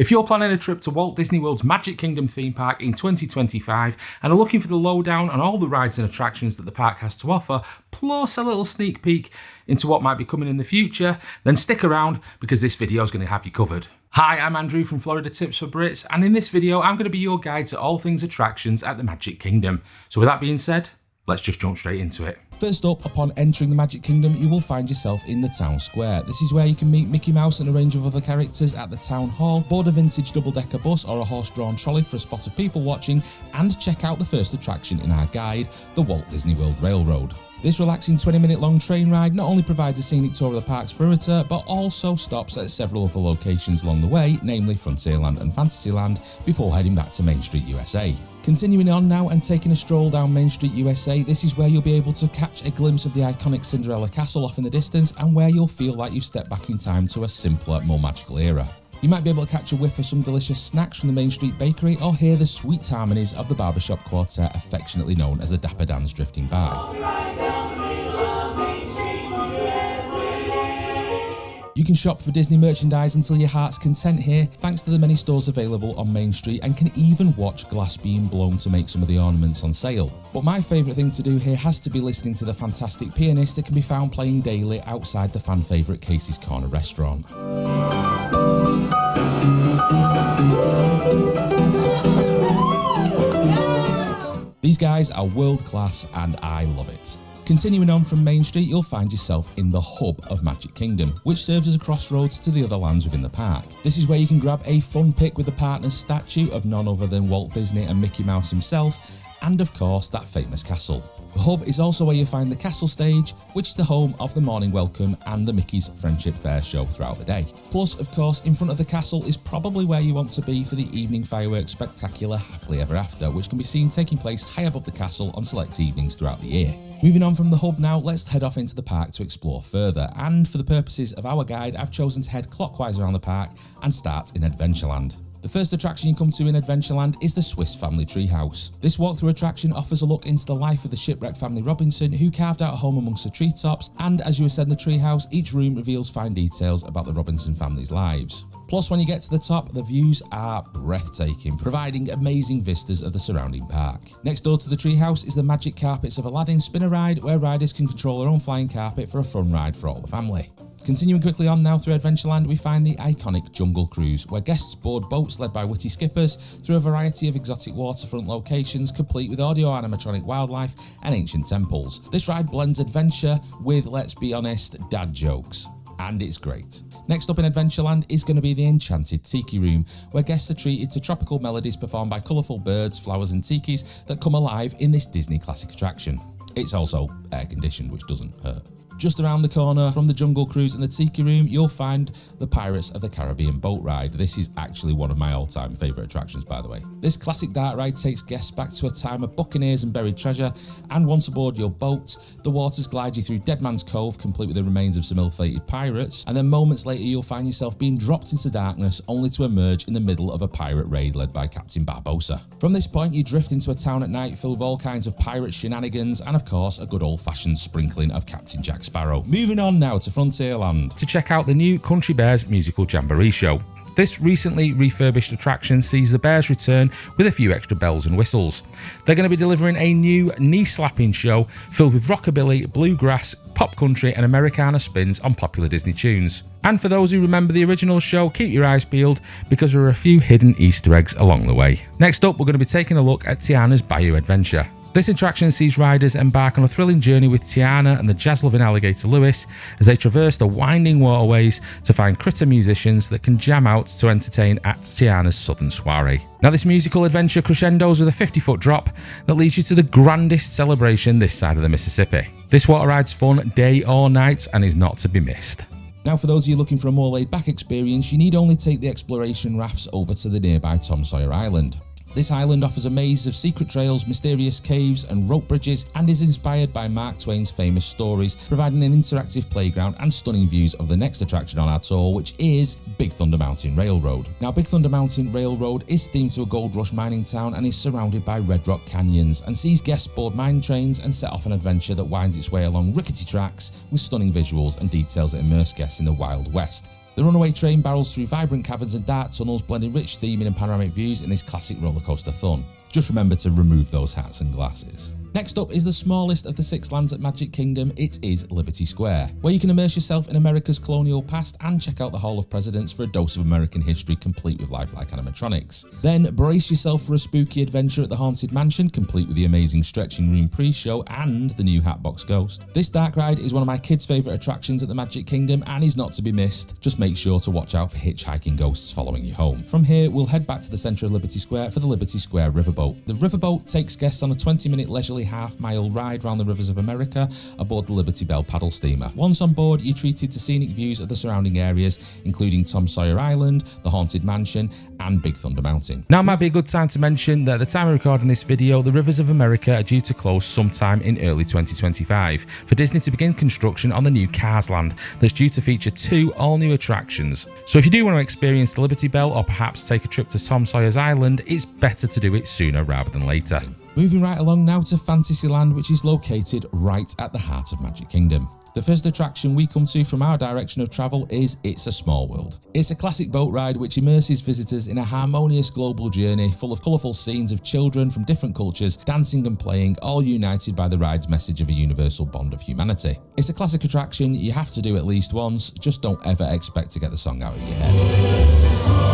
If you're planning a trip to Walt Disney World's Magic Kingdom theme park in 2025 and are looking for the lowdown on all the rides and attractions that the park has to offer, plus a little sneak peek into what might be coming in the future, then stick around because this video is going to have you covered. Hi, I'm Andrew from Florida Tips for Brits, and in this video I'm going to be your guide to all things attractions at the Magic Kingdom. So with that being said, let's just jump straight into it. First up, upon entering the Magic Kingdom, you will find yourself in the town square. This is where you can meet Mickey Mouse and a range of other characters at the town hall, board a vintage double-decker bus or a horse-drawn trolley for a spot of people watching, and check out the first attraction in our guide, the Walt Disney World Railroad. This relaxing 20-minute long train ride not only provides a scenic tour of the park's perimeter, but also stops at several other locations along the way, namely Frontierland and Fantasyland, before heading back to Main Street USA. Continuing on now and taking a stroll down Main Street USA, this is where you'll be able to catch a glimpse of the iconic Cinderella Castle off in the distance, and where you'll feel like you've stepped back in time to a simpler, more magical era. You might be able to catch a whiff of some delicious snacks from the Main Street Bakery, or hear the sweet harmonies of the barbershop quartet, affectionately known as the Dapper Dans, drifting by. You can shop for Disney merchandise until your heart's content here, thanks to the many stores available on Main Street, and can even watch glass being blown to make some of the ornaments on sale. But my favourite thing to do here has to be listening to the fantastic pianist that can be found playing daily outside the fan favourite Casey's Corner restaurant. These guys are world class and I love it. Continuing on from Main Street, you'll find yourself in the hub of Magic Kingdom, which serves as a crossroads to the other lands within the park. This is where you can grab a fun pic with the partner's statue of none other than Walt Disney and Mickey Mouse himself, and of course that famous castle. The hub is also where you find the castle stage, which is the home of the morning welcome and the Mickey's Friendship Fair show throughout the day. Plus, of course, in front of the castle is probably where you want to be for the evening fireworks spectacular Happily Ever After, which can be seen taking place high above the castle on select evenings throughout the year. Moving on from the hub now, let's head off into the park to explore further, and for the purposes of our guide, I've chosen to head clockwise around the park and start in Adventureland. The first attraction you come to in Adventureland is the Swiss Family Treehouse. This walkthrough attraction offers a look into the life of the shipwrecked family Robinson, who carved out a home amongst the treetops, and as you ascend the treehouse, each room reveals fine details about the Robinson family's lives. Plus, when you get to the top, the views are breathtaking, providing amazing vistas of the surrounding park. Next door to the treehouse is the Magic Carpets of Aladdin spinner ride, where riders can control their own flying carpet for a fun ride for all the family. Continuing quickly on now through Adventureland, we find the iconic Jungle Cruise, where guests board boats led by witty skippers through a variety of exotic waterfront locations, complete with audio animatronic wildlife and ancient temples. This ride blends adventure with, let's be honest, dad jokes. And it's great. Next up in Adventureland is going to be the Enchanted Tiki Room, where guests are treated to tropical melodies performed by colourful birds, flowers and tikis that come alive in this Disney classic attraction. It's also air conditioned, which doesn't hurt. Just around the corner from the Jungle Cruise and the Tiki Room, you'll find the Pirates of the Caribbean boat ride. This is actually one of my all-time favourite attractions, by the way. This classic dark ride takes guests back to a time of buccaneers and buried treasure, and once aboard your boat, the waters glide you through Dead Man's Cove, complete with the remains of some ill-fated pirates, and then moments later you'll find yourself being dropped into darkness, only to emerge in the middle of a pirate raid led by Captain Barbossa. From this point, you drift into a town at night filled with all kinds of pirate shenanigans, and of course, a good old-fashioned sprinkling of Captain Jack Sparrow. Moving on now to Frontierland To check out the new Country Bears musical jamboree show. This recently refurbished attraction sees the Bears return with a few extra bells and whistles. They're going to be delivering a new knee-slapping show filled with rockabilly, bluegrass, pop country and Americana spins on popular Disney tunes. And for those who remember the original show, keep your eyes peeled because there are a few hidden Easter eggs along the way. Next up, we're going to be taking a look at Tiana's Bayou Adventure. This attraction sees riders embark on a thrilling journey with Tiana and the jazz-loving alligator Lewis as they traverse the winding waterways to find critter musicians that can jam out to entertain at Tiana's Southern Soiree. Now this musical adventure crescendos with a 50-foot drop that leads you to the grandest celebration this side of the Mississippi. This water ride's fun day or night and is not to be missed. Now for those of you looking for a more laid-back experience, you need only take the exploration rafts over to the nearby Tom Sawyer Island. This island offers a maze of secret trails, mysterious caves and rope bridges, and is inspired by Mark Twain's famous stories, providing an interactive playground and stunning views of the next attraction on our tour, which is Big Thunder Mountain Railroad. Now Big Thunder Mountain Railroad is themed to a gold rush mining town and is surrounded by red rock canyons, and sees guests board mine trains and set off an adventure that winds its way along rickety tracks with stunning visuals and details that immerse guests in the Wild West. The runaway train barrels through vibrant caverns and dark tunnels, blending rich theming and panoramic views in this classic roller coaster fun. Just remember to remove those hats and glasses. Next up is the smallest of the 6 lands at Magic Kingdom. It is Liberty Square, where you can immerse yourself in America's colonial past and check out the Hall of Presidents for a dose of American history complete with lifelike animatronics. Then brace yourself for a spooky adventure at the Haunted Mansion, complete with the amazing stretching room pre-show and the new Hatbox Ghost. This dark ride is one of my kids' favourite attractions at the Magic Kingdom and is not to be missed. Just make sure to watch out for hitchhiking ghosts following you home. From here, we'll head back to the centre of Liberty Square for the Liberty Square Riverboat. The riverboat takes guests on a 20-minute leisurely half-mile ride around the rivers of America aboard the Liberty Belle paddle steamer. Once on board, you're treated to scenic views of the surrounding areas, including Sawyer Island, the Haunted Mansion, and Big Thunder Mountain. Now might be a good time to mention that at the time of recording this video, the rivers of America are due to close sometime in early 2025 for Disney to begin construction on the new Cars Land that's due to feature 2 all-new attractions. So if you do want to experience the Liberty Belle or perhaps take a trip to Tom Sawyer's Island, it's better to do it sooner rather than later. Moving right along now to Fantasyland, which is located right at the heart of Magic Kingdom. The first attraction we come to from our direction of travel is It's a Small World. It's a classic boat ride which immerses visitors in a harmonious global journey full of colourful scenes of children from different cultures dancing and playing, all united by the ride's message of a universal bond of humanity. It's a classic attraction you have to do at least once, just don't ever expect to get the song out of your head.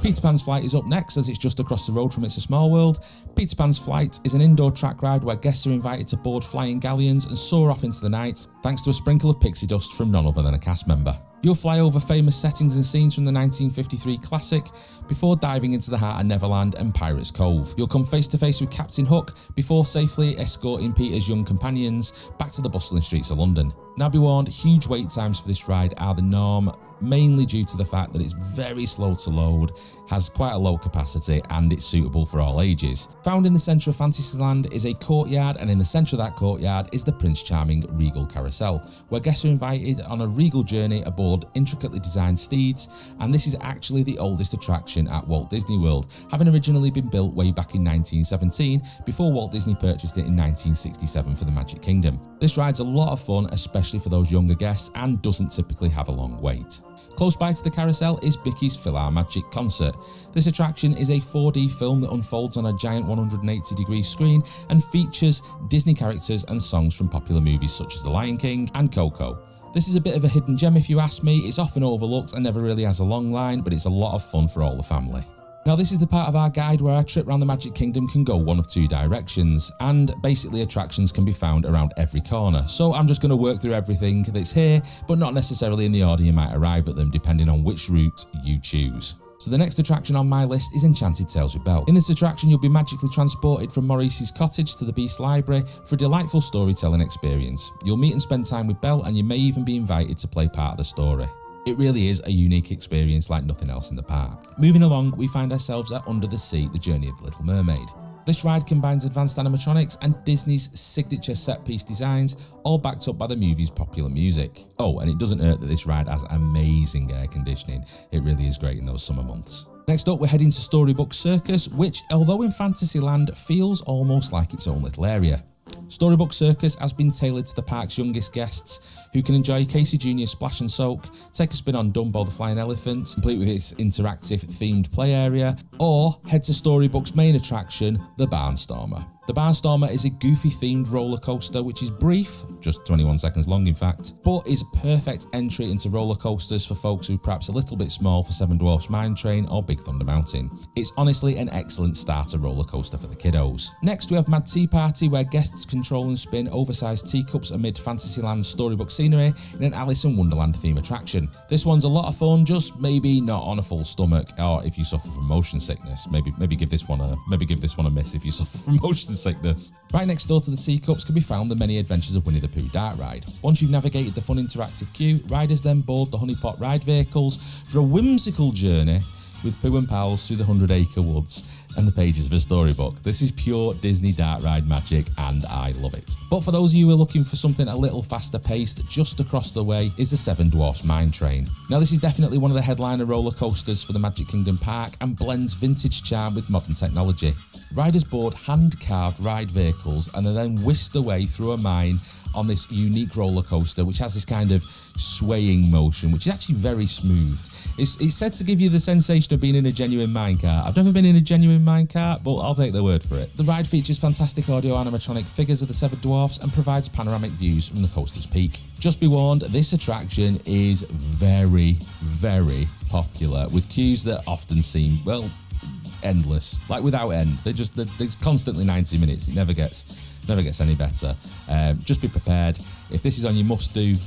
Peter Pan's Flight is up next, as it's just across the road from It's a Small World. Peter Pan's Flight is an indoor track ride where guests are invited to board flying galleons and soar off into the night, thanks to a sprinkle of pixie dust from none other than a cast member. You'll fly over famous settings and scenes from the 1953 classic before diving into the heart of Neverland and Pirates Cove. You'll come face to face with Captain Hook before safely escorting Peter's young companions back to the bustling streets of London. Now be warned, huge wait times for this ride are the norm, mainly due to the fact that it's very slow to load, has quite a low capacity, and it's suitable for all ages. Found in the centre of Fantasyland is a courtyard, and in the centre of that courtyard is the Prince Charming Regal Carousel, where guests are invited on a regal journey aboard intricately designed steeds, and this is actually the oldest attraction at Walt Disney World, having originally been built way back in 1917 before Walt Disney purchased it in 1967 for the Magic Kingdom. This ride's a lot of fun, especially for those younger guests, and doesn't typically have a long wait. Close by to the carousel is Mickey's PhilharMagic Concert. This attraction is a 4D film that unfolds on a giant 180-degree screen and features Disney characters and songs from popular movies such as The Lion King and Coco. This is a bit of a hidden gem if you ask me. It's often overlooked and never really has a long line, but it's a lot of fun for all the family. Now this is the part of our guide where our trip around the Magic Kingdom can go one of 2 directions, and basically attractions can be found around every corner. So I'm just going to work through everything that's here, but not necessarily in the order you might arrive at them, depending on which route you choose. So the next attraction on my list is Enchanted Tales with Belle. In this attraction, you'll be magically transported from Maurice's cottage to the Beast Library for a delightful storytelling experience. You'll meet and spend time with Belle, and you may even be invited to play part of the story. It really is a unique experience like nothing else in the park. Moving along, we find ourselves at Under the Sea, the Journey of the Little Mermaid. This ride combines advanced animatronics and Disney's signature set-piece designs, all backed up by the movie's popular music. Oh, and it doesn't hurt that this ride has amazing air conditioning. It really is great in those summer months. Next up, we're heading to Storybook Circus, which, although in Fantasyland, feels almost like its own little area. Storybook Circus has been tailored to the park's youngest guests, who can enjoy Casey Jr. Splash and Soak, take a spin on Dumbo the Flying Elephant, complete with its interactive themed play area, or head to Storybook's main attraction, the Barnstormer. The Barnstormer is a goofy themed roller coaster which is brief, just 21 seconds long in fact, but is a perfect entry into roller coasters for folks who are perhaps a little bit small for Seven Dwarfs Mine Train or Big Thunder Mountain. It's honestly an excellent starter roller coaster for the kiddos. Next we have Mad Tea Party, where guests control and spin oversized teacups amid Fantasyland's storybook scenery in an Alice in Wonderland theme attraction. This one's a lot of fun, just maybe not on a full stomach, or if you suffer from motion sickness. Maybe give this one a miss if you suffer from motion sickness. Right next door to the teacups can be found the Many Adventures of Winnie the Pooh Dart Ride. Once you've navigated the fun interactive queue, riders then board the Honeypot ride vehicles for a whimsical journey with Pooh and pals through the 100-acre woods and the pages of a storybook. This is pure Disney dart ride magic and I love it. But for those of you who are looking for something a little faster paced, just across the way is the Seven Dwarfs Mine Train. Now this is definitely one of the headliner roller coasters for the Magic Kingdom park and blends vintage charm with modern technology. Riders board hand-carved ride vehicles and are then whisked away through a mine on this unique roller coaster, which has this kind of swaying motion, which is actually very smooth. It's said to give you the sensation of being in a genuine minecart. I've never been in a genuine minecart, but I'll take their word for it. The ride features fantastic audio animatronic figures of the 7 dwarfs and provides panoramic views from the coaster's peak. Just be warned, this attraction is very, very popular, with queues that often seem, well, endless, like without end. They're constantly 90 minutes. It never gets any better. Just be prepared. If this is on your must-do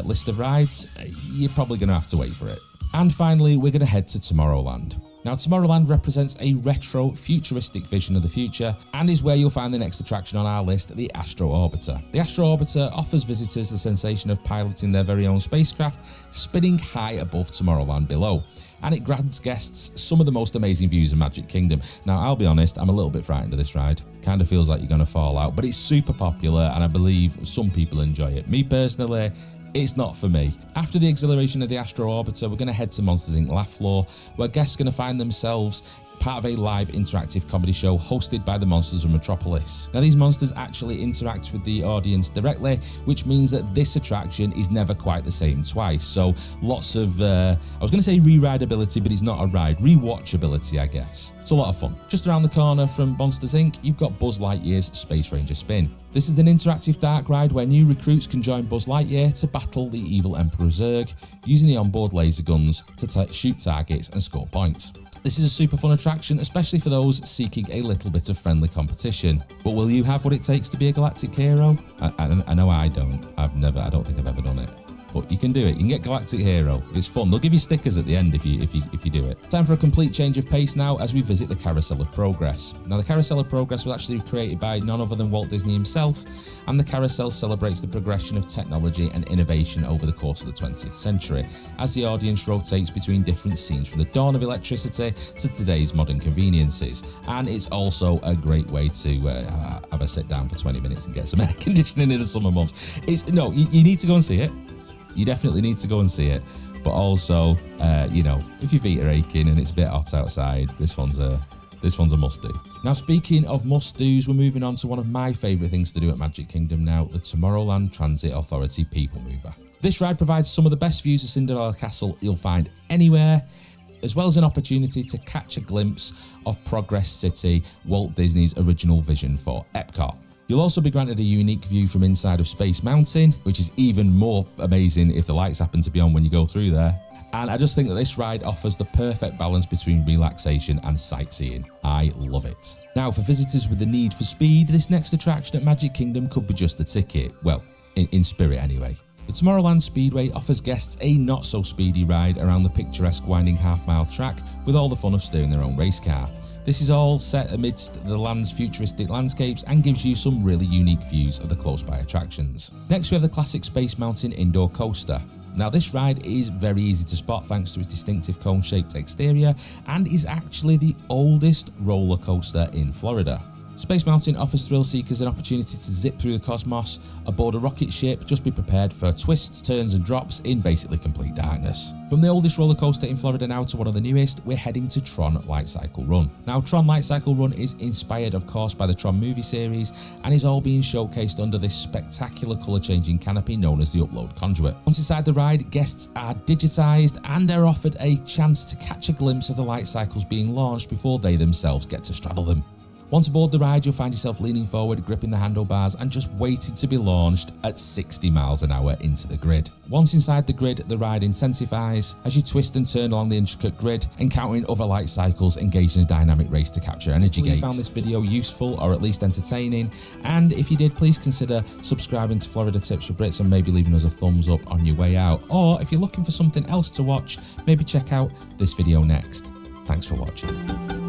list of rides, you're probably going to have to wait for it. And finally, we're going to head to Tomorrowland. Now, Tomorrowland represents a retro, futuristic vision of the future and is where you'll find the next attraction on our list, the Astro Orbiter. The Astro Orbiter offers visitors the sensation of piloting their very own spacecraft, spinning high above Tomorrowland below. And it grants guests some of the most amazing views of Magic Kingdom. Now, I'll be honest, I'm a little bit frightened of this ride. Kind of feels like you're going to fall out, but it's super popular and I believe some people enjoy it. Me personally, it's not for me. After the exhilaration of the Astro Orbiter, we're going to head to Monsters Inc. Laugh Floor, where guests are going to find themselves part of a live interactive comedy show hosted by the monsters of Metropolis. Now, these monsters actually interact with the audience directly, which means that this attraction is never quite the same twice. So lots of, I was going to say re-rideability, but it's not a ride. Rewatchability, I guess. It's a lot of fun. Just around the corner from Monsters Inc., you've got Buzz Lightyear's Space Ranger Spin. This is an interactive dark ride where new recruits can join Buzz Lightyear to battle the evil Emperor Zurg, using the onboard laser guns to shoot targets and score points. This is a super fun attraction, especially for those seeking a little bit of friendly competition. But will you have what it takes to be a galactic hero? I know I don't. I don't think I've ever done it. But you can do it. You can get Galactic Hero. It's fun. They'll give you stickers at the end if you do it. Time for a complete change of pace now as we visit the Carousel of Progress. Now, the Carousel of Progress was actually created by none other than Walt Disney himself, and the carousel celebrates the progression of technology and innovation over the course of the 20th century, as the audience rotates between different scenes from the dawn of electricity to today's modern conveniences. And it's also a great way to have a sit down for 20 minutes and get some air conditioning in the summer months. You need to go and see it. You definitely need to go and see it. But also, if your feet are aching and it's a bit hot outside, this one's a must-do. Now, speaking of must-dos, we're moving on to one of my favourite things to do at Magic Kingdom now, the Tomorrowland Transit Authority People Mover. This ride provides some of the best views of Cinderella Castle you'll find anywhere, as well as an opportunity to catch a glimpse of Progress City, Walt Disney's original vision for Epcot. You'll also be granted a unique view from inside of Space Mountain, which is even more amazing if the lights happen to be on when you go through there. And I just think that this ride offers the perfect balance between relaxation and sightseeing. I love it. Now, for visitors with the need for speed, this next attraction at Magic Kingdom could be just the ticket. Well, in spirit anyway. The Tomorrowland Speedway offers guests a not-so-speedy ride around the picturesque winding half-mile track with all the fun of steering their own race car. This is all set amidst the land's futuristic landscapes and gives you some really unique views of the close-by attractions. Next, we have the classic Space Mountain indoor coaster. Now, this ride is very easy to spot thanks to its distinctive cone-shaped exterior and is actually the oldest roller coaster in Florida. Space Mountain offers thrill seekers an opportunity to zip through the cosmos aboard a rocket ship. Just be prepared for twists, turns and drops in basically complete darkness. From the oldest roller coaster in Florida now to one of the newest, we're heading to Tron Light Cycle Run. Now, Tron Light Cycle Run is inspired, of course, by the Tron movie series and is all being showcased under this spectacular colour-changing canopy known as the Upload Conduit. Once inside the ride, guests are digitised and are offered a chance to catch a glimpse of the light cycles being launched before they themselves get to straddle them. Once aboard the ride, you'll find yourself leaning forward, gripping the handlebars and just waiting to be launched at 60 miles an hour into the grid. Once inside the grid, the ride intensifies as you twist and turn along the intricate grid, encountering other light cycles, engaged in a dynamic race to capture energy gates. If you found this video useful or at least entertaining, and if you did, please consider subscribing to Florida Tips for Brits and maybe leaving us a thumbs up on your way out. Or if you're looking for something else to watch, maybe check out this video next. Thanks for watching.